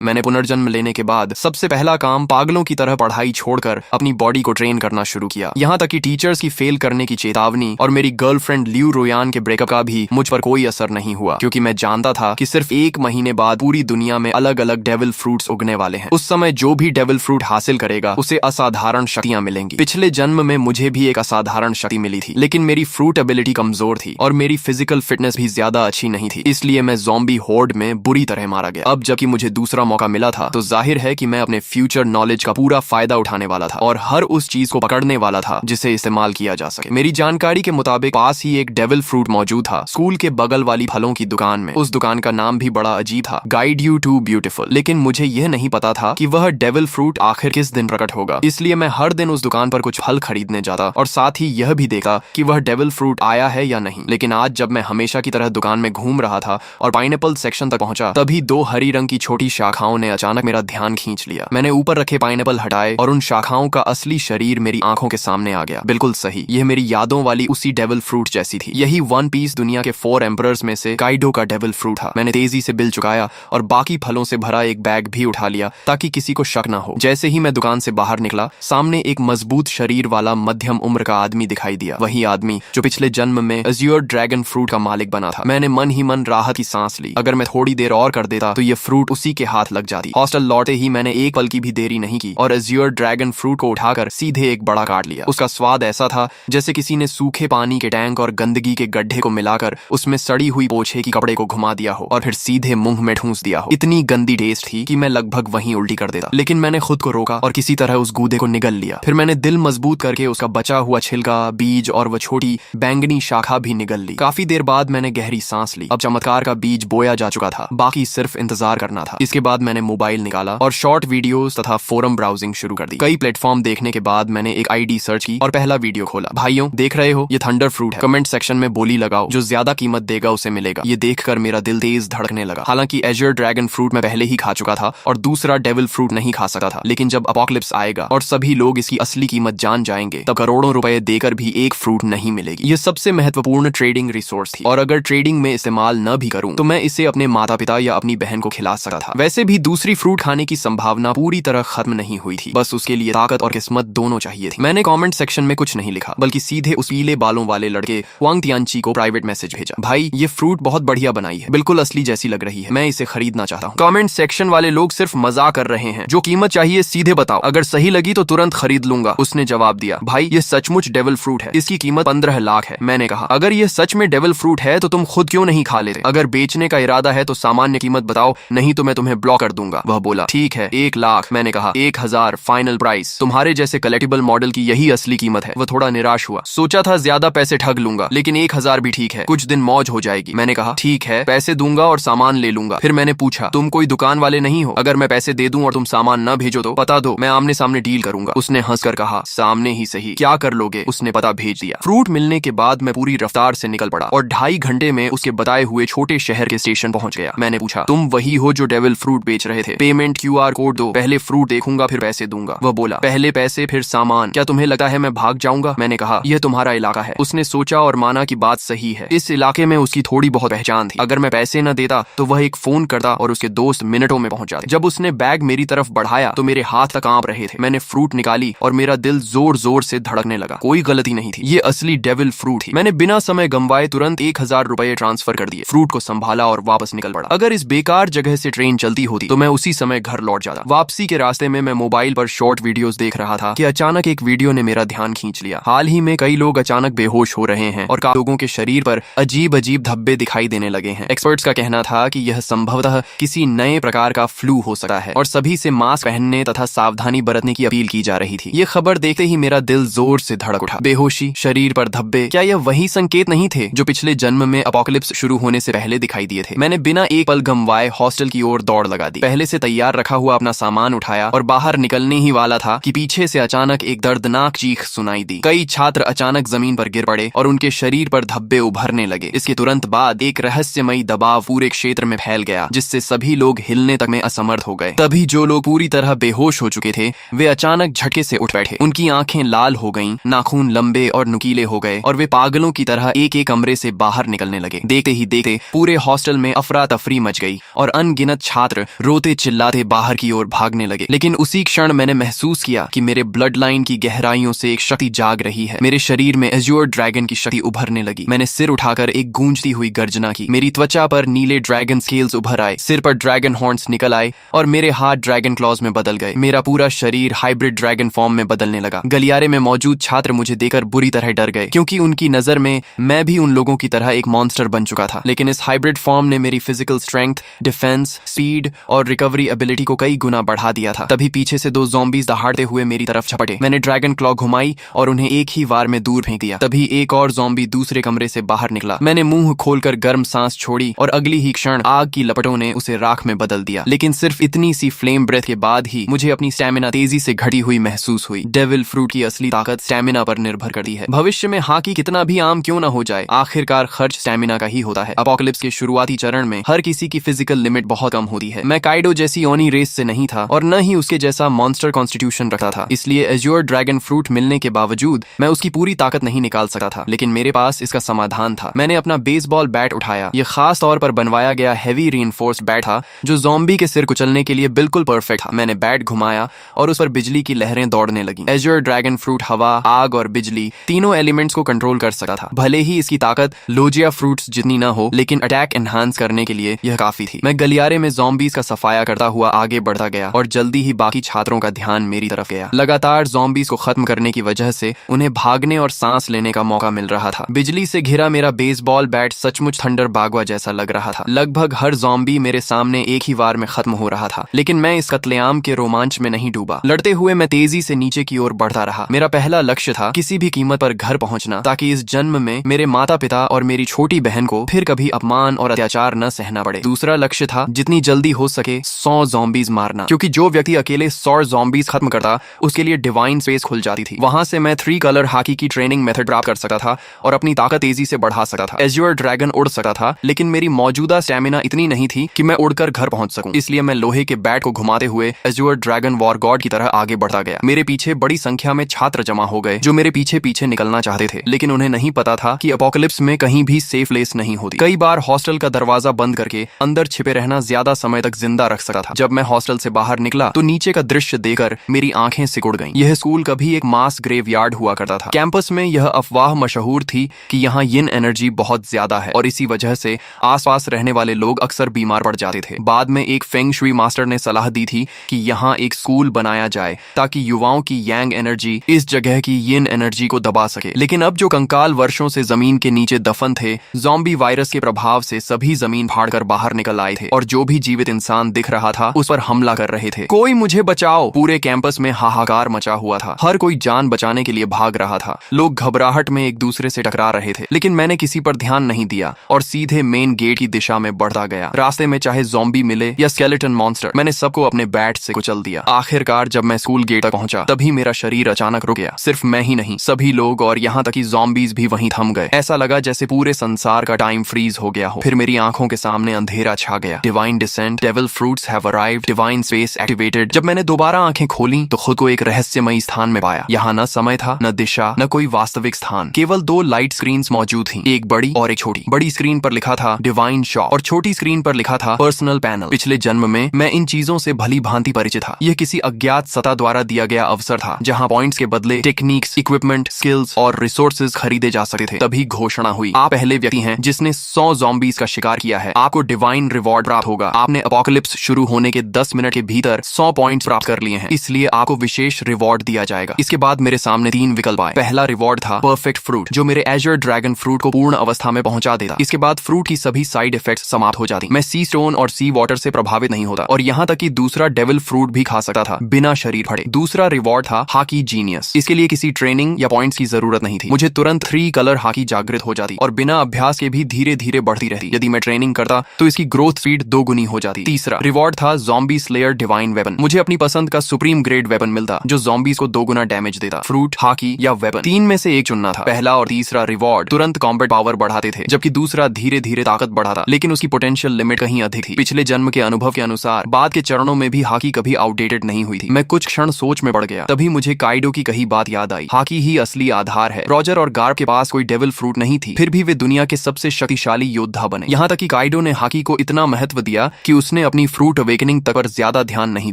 मैंने पुनर्जन्म लेने के बाद सबसे पहला काम पागलों की तरह पढ़ाई छोड़कर अपनी बॉडी को ट्रेन करना शुरू किया। यहाँ तक कि टीचर्स की फेल करने की चेतावनी और मेरी गर्लफ्रेंड लियू रोयान के ब्रेकअप का भी मुझ पर कोई असर नहीं हुआ, क्योंकि मैं जानता था कि सिर्फ 1 महीने बाद पूरी दुनिया में अलग अलग डेविल फ्रूट्स उगने वाले हैं। उस समय जो भी डेविल फ्रूट हासिल करेगा उसे असाधारण शक्तियां मिलेंगी। पिछले जन्म में मुझे भी एक असाधारण शक्ति मिली थी, लेकिन मेरी फ्रूट एबिलिटी कमजोर थी और मेरी फिजिकल फिटनेस भी ज्यादा अच्छी नहीं थी, इसलिए मैं ज़ॉम्बी होर्ड में बुरी तरह मारा गया। अब जबकि मुझे दूसरा मौका मिला था तो जाहिर है कि मैं अपने फ्यूचर नॉलेज का पूरा फायदा उठाने वाला था और हर उस चीज को पकड़ने वाला था जिसे इस्तेमाल किया जा सके। मेरी जानकारी के मुताबिक पास ही एक डेविल फ्रूट मौजूद था, स्कूल के बगल वाली फलों की दुकान में। उस दुकान का नाम भी बड़ा अजीब था, गाइड यू टू ब्यूटीफुल। लेकिन मुझे यह नहीं पता था कि वह डेविल फ्रूट आखिर किस दिन प्रकट होगा, इसलिए मैं हर दिन उस दुकान पर कुछ फल खरीदने जाता और साथ ही यह भी देखा कि वह डेविल फ्रूट आया है या नहीं। लेकिन आज जब मैं हमेशा की तरह दुकान में घूम रहा था और पाइनएप्पल सेक्शन तक पहुंचा, तभी 2 हरी रंग की छोटी शाखाओं ने अचानक मेरा ध्यान खींच लिया। मैंने ऊपर रखे पाइनएप्पल हटाए और उन शाखाओं का असली शरीर मेरी आंखों के सामने आ गया। बिल्कुल सही, यह मेरी यादों वाली उसी डेविल फ्रूट जैसी थी। यही वन पीस दुनिया के 4 एम्परर्स में से काइडो का डेविल फ्रूट था। मैंने तेजी से बिल चुकाया और बाकी फलों से भरा एक बैग भी उठा लिया ताकि किसी को शक ना हो। जैसे ही मैं दुकान से बाहर निकला, सामने एक मजबूत शरीर वाला मध्यम उम्र का आदमी दिखाई दिया, वही आदमी जो पिछले जन्म में अज़्योर ड्रैगन फ्रूट का मालिक बना था। मैंने मन ही मन राहत की सांस ली। अगर मैं थोड़ी देर और कर देता तो ये फ्रूट उसी के हाथ लग जाती। हॉस्टल लौटे ही मैंने एक पल की भी देरी नहीं की और अज़्योर ड्रैगन फ्रूट को उठाकर सीधे एक बड़ा काट लिया। उसका स्वाद ऐसा था जैसे किसी ने सूखे पानी के टैंक और गंदगी के गड्ढे को मिलाकर उसमें सड़ी हुई पोछे की कपड़े को घुमा दिया हो और फिर सीधे मुंह में ठूंस दिया हो। इतनी गंदी टेस्ट थी कि मैं लगभग वहीं उल्टी कर देता, लेकिन मैंने खुद को रोका और किसी तरह उस गूदे को निगल लिया। फिर मैंने दिल मजबूत करके उसका बचा हुआ छिलका, बीज और वह छोटी बैंगनी शाखा भी निगल ली। काफी देर बाद मैंने गहरी सांस ली। अब चमत्कार का बीज बोया जा चुका था, बाकी सिर्फ इंतजार करना था। इसके बाद मैंने मोबाइल निकाला और शॉर्ट वीडियोस तथा फोरम ब्राउजिंग शुरू कर दी। कई प्लेटफॉर्म देखने के बाद मैंने एक आईडी सर्च की और पहला वीडियो खोला। भाइयों, देख रहे हो, ये थंडर फ्रूट है। कमेंट सेक्शन में बोली लगाओ, जो ज्यादा कीमत देगा उसे मिलेगा। ये देखकर मेरा दिल तेज धड़कने लगा। हालांकि अज़्योर ड्रैगन फ्रूट मैं पहले ही खा चुका था और दूसरा डेविल फ्रूट नहीं खा सकता था, लेकिन जब अपोकलिप्स आएगा और सभी लोग इसकी असली कीमत जान जाएंगे, तब करोड़ों रुपए देकर भी एक फ्रूट नहीं मिलेगी। ये सबसे महत्वपूर्ण ट्रेडिंग रिसोर्स थी और अगर ट्रेडिंग में इस्तेमाल न भी करूं तो मैं इसे अपने माता पिता या अपनी बहन को खिला सकता था। वैसे भी दूसरी फ्रूट खाने की संभावना पूरी तरह खत्म नहीं हुई थी, बस उसके लिए ताकत और किस्मत दोनों चाहिए थी। मैंने कमेंट सेक्शन में कुछ नहीं लिखा, बल्कि सीधे उस पीले बालों वाले लड़के वांग तियानची को प्राइवेट मैसेज भेजा। भाई, ये फ्रूट बहुत बढ़िया बनाई है, बिल्कुल असली जैसी लग रही है, मैं इसे खरीदना चाहता हूँ। कमेंट सेक्शन वाले लोग सिर्फ मजाक कर रहे हैं, जो कीमत चाहिए सीधे बताओ, अगर सही लगी तो तुरंत खरीद लूंगा। उसने जवाब दिया, भाई ये सचमुच डेविल फ्रूट है, इसकी कीमत 15 लाख है। मैंने कहा, अगर ये सच में डेविल फ्रूट है तो तुम खुद क्यों नहीं खा लेते? अगर बेचने का इरादा है तो सामान्य कीमत बताओ, नहीं तो मैं तुम्हें ब्लॉक कर दूंगा। वह बोला, ठीक है 1 लाख। मैंने कहा 1000 फाइनल प्राइस। तुम्हारे जैसे कलेक्टिबल मॉडल की यही असली कीमत है। वह थोड़ा निराश हुआ, सोचा था ज्यादा पैसे ठग लूंगा, लेकिन 1000 भी ठीक है, कुछ दिन मौज हो जाएगी। मैंने कहा, ठीक है, पैसे दूंगा और सामान ले लूंगा। फिर मैंने पूछा, तुम कोई दुकान वाले नहीं हो? अगर मैं पैसे दे दूं और तुम सामान न भेजो तो बता दो, मैं आमने सामने डील करूंगा। उसने हंसकर कहा, सामने ही सही, क्या कर लोगे? उसने पता भेज दिया। फ्रूट मिलने के बाद मैं पूरी रफ्तार से निकल पड़ा और 2.5 घंटे में उसके बताए हुए छोटे शहर के स्टेशन पहुंच गया। मैंने पूछा, तुम वही हो जो डेविल फ्रूट बेच रहे थे? पेमेंट QR कोड दो, पहले फ्रूट देखूंगा फिर पैसे दूंगा। वह बोला, पहले पैसे फिर सामान। क्या तुम्हें लगता है मैं भाग जाऊंगा? मैंने कहा, यह तुम्हारा इलाका है। उसने सोचा और माना कि बात सही है, इस इलाके में उसकी थोड़ी बहुत पहचान थी। अगर मैं पैसे न देता तो वह एक फोन करता और उसके दोस्त मिनटों में पहुंच जाते। जब उसने बैग मेरी तरफ बढ़ाया तो मेरे हाथ तक कांप रहे थे। मैंने फ्रूट निकाली और मेरा दिल जोर जोर से धड़कने लगा। कोई गलती नहीं थी, ये असली डेविल फ्रूट थी। मैंने बिना समय गंवाए तुरंत 1000 रुपए ट्रांसफर कर दिए, फ्रूट को संभाला और वापस निकल पड़ा। अगर इस बेकार जगह से ट्रेन चलती होती तो मैं उसी समय घर लौट जाता। वापसी के रास्ते में मैं मोबाइल पर शॉर्ट वीडियोस देख रहा था कि अचानक एक वीडियो ने मेरा ध्यान खींच लिया। हाल ही में कई लोग अचानक बेहोश हो रहे हैं और लोगों के शरीर पर अजीब अजीब धब्बे दिखाई देने लगे हैं। एक्सपर्ट्स का कहना था कि यह संभवतः किसी नए प्रकार का फ्लू हो सकता है और सभी से मास्क पहनने तथा सावधानी बरतने की अपील की जा रही थी। ये खबर देखते ही मेरा दिल जोर से धड़क उठा। बेहोशी, शरीर पर धब्बे, क्या यह वही संकेत नहीं थे जो पिछले जन्म में अपोकलिप्स शुरू होने से पहले दिखाई दिए थे? मैंने बिना एक पल गंवाए हॉस्टल की ओर दौड़ लगा दी। पहले से तैयार रखा हुआ अपना सामान उठाया और बाहर निकलने ही वाला था कि पीछे से अचानक एक दर्दनाक चीख सुनाई दी। कई छात्र अचानक जमीन पर गिर पड़े और उनके शरीर पर धब्बे उभरने लगे। इसके तुरंत बाद एक रहस्यमयी दबाव पूरे क्षेत्र में फैल गया, जिससे सभी लोग हिलने तक में असमर्थ हो गए। तभी जो लोग पूरी तरह बेहोश हो चुके थे वे अचानक झटके से उठ बैठे। उनकी आंखें लाल हो गईं, नाखून लंबे और नुकीले हो गए और वे पागलों की तरह एक एक कमरे से बाहर निकलने लगे। देखते ही देखते पूरे हॉस्टल में अफरा तफरी मच गई और अनगिनत छात्र रोते चिल्लाते बाहर की ओर भागने लगे। लेकिन उसी क्षण मैंने महसूस किया कि मेरे ब्लड लाइन की गहराइयों से एक शक्ति जाग रही है। मेरे शरीर में एज्योर ड्रैगन की शक्ति उभरने लगी। मैंने सिर उठाकर एक गूंजती हुई गर्जना की। मेरी त्वचा पर नीले ड्रैगन स्केल्स उभर आए, सिर पर ड्रैगन हॉर्न्स निकल आए और मेरे हाथ ड्रैगन क्लॉज में बदल गए। मेरा पूरा शरीर हाइब्रिड ड्रैगन फॉर्म में बदलने लगा। गलियारे में मौजूद छात्र मुझे देखकर बुरी तरह डर गए, क्योंकि उनकी नजर में मैं भी उन लोगों की तरह एक मॉन्स्टर बन चुका था। लेकिन इस हाइब्रिड फॉर्म ने मेरी फिजिकल स्ट्रेंथ, डिफेंस, स्पीड और रिकवरी एबिलिटी को कई गुना बढ़ा दिया था। तभी पीछे से 2 ज़ॉम्बीज दहाड़ते हुए मेरी तरफ झपटे। मैंने ड्रैगन क्लॉ घुमाई और उन्हें एक ही वार में दूर फेंक दिया। तभी एक और ज़ॉम्बी दूसरे कमरे से बाहर निकला। मैंने मुंह खोलकर गर्म सांस छोड़ी और अगली ही क्षण आग की लपटों ने उसे राख में बदल दिया। लेकिन सिर्फ इतनी सी फ्लेम ब्रेथ के बाद ही मुझे अपनी स्टैमिना तेजी से घटी हुई महसूस हुई। डेविल फ्रूट की असली ताकत स्टैमिना पर निर्भर करती है। भविष्य में हाकी कितना भी आम क्यों ना हो जाए, आखिरकार खर्च स्टैमिना का ही होता है। अपोकलिप्स के शुरुआती चरण में हर किसी की फिजिकल लिमिट बहुत कम होती है। मैं काइडो जैसी ओनी रेस से नहीं था और न ही उसके जैसा मॉन्स्टर कॉन्स्टिट्यूशन रखता था। इसलिए एज्योर ड्रैगन फ्रूट मिलने के बावजूद मैं उसकी पूरी ताकत नहीं निकाल सकता था। लेकिन मेरे पास इसका समाधान था। मैंने अपना बेसबॉल बैट उठाया। यह खास तौर पर बनवाया गया हैवी रीइंफोर्स्ड बैट था, जो ज़ॉम्बी के सिर कुचलने के लिए बिल्कुल परफेक्ट था। मैंने बैट घुमाया और उस पर बिजली की लहरें दौड़ने लगी। एज्योर ड्रैगन फ्रूट हवा, आग और बिजली तीनों एलिमेंट्स को कंट्रोल कर सकता था। भले ही इसकी ताकत लोजिया फ्रूट्स जितनी ना हो, लेकिन अटैक एनहांस करने के लिए यह काफी थी। मैं गलियारे में ज़ॉम्बीज का सफाया करता हुआ आगे बढ़ता गया और जल्दी ही बाकी छात्रों का ध्यान मेरी तरफ गया। लगातार ज़ॉम्बीज को खत्म करने की वजह से उन्हें भागने और सांस लेने का मौका मिल रहा था। बिजली से घिरा मेरा बेसबॉल बैट सचमुच थंडर बागवा जैसा लग रहा था। लगभग हर ज़ॉम्बी मेरे सामने एक ही वार में खत्म हो रहा था। लेकिन मैं इस कत्लेआम के रोमांच में नहीं डूबा। लड़ते हुए मैं तेजी से नीचे की ओर बढ़ता रहा। मेरा पहला लक्ष्य था किसी भी कीमत पर घर पहुंचना, ताकि इस जन्म में मेरे माता पिता और मेरी छोटी बहन को फिर कभी अपमान और अत्याचार न सहना पड़े। दूसरा लक्ष्य था जितनी जल्दी हो सके 100 ज़ॉम्बीज मारना, क्योंकि जो व्यक्ति अकेले 100 ज़ॉम्बीज खत्म करता उसके लिए डिवाइन स्पेस खुल जाती थी। वहां से मैं 3 कलर हाकी की ट्रेनिंग मेथड प्राप्त कर सकता था और अपनी ताकत तेजी से बढ़ा सकता था। एज्योर ड्रैगन उड़ सकता था, लेकिन मेरी मौजूदा स्टैमिना इतनी नहीं थी कि मैं उड़कर घर पहुंच सकूं। इसलिए मैं लोहे के बैट को घुमाते हुए एज्योर ड्रैगन वॉर गॉड की तरह आगे बढ़ता गया। मेरे पीछे बड़ी संख्या में छात्र जमा हो गए जो मेरे पीछे पीछे निकलना चाहते थे, लेकिन उन्हें नहीं पता था कि अपोकलिप्स में कहीं भी सेफ प्लेस नहीं होती। कई बार हॉस्टल का दरवाजा बंद करके अंदर छिपे रहना ज्यादा समय तक जिंदा रख सकता था। जब मैं हॉस्टल से बाहर निकला तो नीचे का दृश्य देखकर मेरी आंखें सिकुड़ गईं। यह स्कूल कभी एक मास ग्रेवयार्ड हुआ करता था। कैंपस में यह अफवाह मशहूर थी कि यहाँ यिन एनर्जी बहुत ज्यादा है और इसी वजह से आसपास रहने वाले लोग अक्सर बीमार पड़ जाते थे। बाद में एक फेंग शुई मास्टर ने सलाह दी थी कि यहाँ एक स्कूल बनाया जाए ताकि युवाओं की यांग एनर्जी इस जगह की यिन एनर्जी को दबा सके। लेकिन अब जो कंकाल वर्षों से जमीन के नीचे दफन थे, ज़ॉम्बी वायरस के प्रभाव से सभी जमीन फाड़कर बाहर निकल आए थे और जो भी जीवित इंसान दिख रहा था उस पर हमला कर रहे थे। कोई मुझे बचाओ! पूरे कैंपस में हाहाकार मचा हुआ था। हर कोई जान बचाने के लिए भाग रहा था। लोग घबराहट में एक दूसरे से टकरा रहे थे, लेकिन मैंने किसी पर ध्यान नहीं दिया और सीधे मेन गेट की दिशा में बढ़ता गया। रास्ते में चाहे ज़ॉम्बी मिले या स्केलेटन मॉन्स्टर, मैंने सबको अपने बैट से कुचल दिया। आखिरकार जब मैं स्कूल गेट तक पहुंचा तभी मेरा शरीर अचानक रुक गया। सिर्फ मैं ही नहीं, सभी लोग और यहाँ तक कि ज़ॉम्बीज भी वहीं थम गए। ऐसा लगा जैसे पूरे संसार का टाइम फ्रीज हो गया हो। फिर मेरी आंखों के सामने अंधेरा छा गया। Divine descent, devil fruits have arrived, divine space activated. जब मैंने दोबारा आंखें खोली तो खुद को एक रहस्यमयी स्थान में पाया। यहाँ न समय था, न दिशा, न कोई वास्तविक स्थान। केवल 2 लाइट स्क्रीन्स मौजूद थी, एक बड़ी और एक छोटी। बड़ी स्क्रीन पर लिखा था डिवाइन शॉप और छोटी स्क्रीन पर लिखा था पर्सनल पैनल। पिछले जन्म में मैं इन चीजों से भली भांति परिचित था। यह किसी अज्ञात सत्ता द्वारा दिया गया अवसर था जहाँ पॉइंट्स के बदले टेक्निक्स, इक्विपमेंट, स्किल्स और रिसोर्सेज खरीदे जा सकते थे। तभी घोषणा हुई, आप पहले व्यक्ति हैं जिसने 100 ज़ॉम्बीज का शिकार किया है। आपको डिवाइन रिवॉर्ड प्राप्त होगा। आपने अपोकलिप्स शुरू होने के 10 मिनट के भीतर 100 पॉइंट्स प्राप्त कर लिए हैं, इसलिए आपको विशेष रिवॉर्ड दिया जाएगा। इसके बाद मेरे सामने 3 विकल्प आए। पहला रिवॉर्ड था परफेक्ट फ्रूट, जो मेरे एज्योर ड्रैगन फ्रूट को पूर्ण अवस्था में पहुंचा देता। इसके बाद फ्रूट की सभी साइड इफेक्ट्स समाप्त हो जाती। मैं सी स्टोन और सी वाटर से प्रभावित नहीं होता और यहाँ तक कि दूसरा डेविल फ्रूट भी खा सकता था बिना शरीर फटे। दूसरा रिवॉर्ड था हाकी जीनियस। इसके लिए किसी ट्रेनिंग या पॉइंट्स की जरूरत नहीं थी। मुझे तुरंत 3 कलर हाकी जागृत हो जाती और बिना अभ्यास के भी धीरे धीरे बढ़ती रहती। यदि मैं ट्रेनिंग करता तो इसकी ग्रोथ स्पीड 2 गुनी हो जाती। तीसरा रिवॉर्ड था ज़ॉम्बी स्लेयर डिवाइन वेपन। मुझे अपनी पसंद का सुप्रीम ग्रेड वेपन मिलता जो ज़ॉम्बीज को 2 गुना डैमेज देता। फ्रूट, हाकी या वेपन, 3 में से एक चुनना था। पहला और तीसरा रिवॉर्ड तुरंत कॉम्बैट पावर बढ़ाते थे, जबकि दूसरा धीरे धीरे ताकत बढ़ाता, लेकिन उसकी पोटेंशियल लिमिट कहीं अधिक थी। पिछले जन्म के अनुभव के अनुसार बाद के चरणों में भी हाकी कभी आउटडेटेड नहीं हुई थी। मैं कुछ क्षण सोच में पड़ गया। तभी मुझे काइडो की कही बात याद आई, हाकी ही असली आधार है। रॉजर और गार्ब के पास कोई डेविल फ्रूट नहीं थी, फिर भी वे दुनिया के सबसे शक्तिशाली योद्धा बने। यहाँ तक कि काइडो ने हाकी को इतना महत्व दिया कि उसने उसने अपनी फ्रूट अवेकनिंग तक पर ज्यादा ध्यान नहीं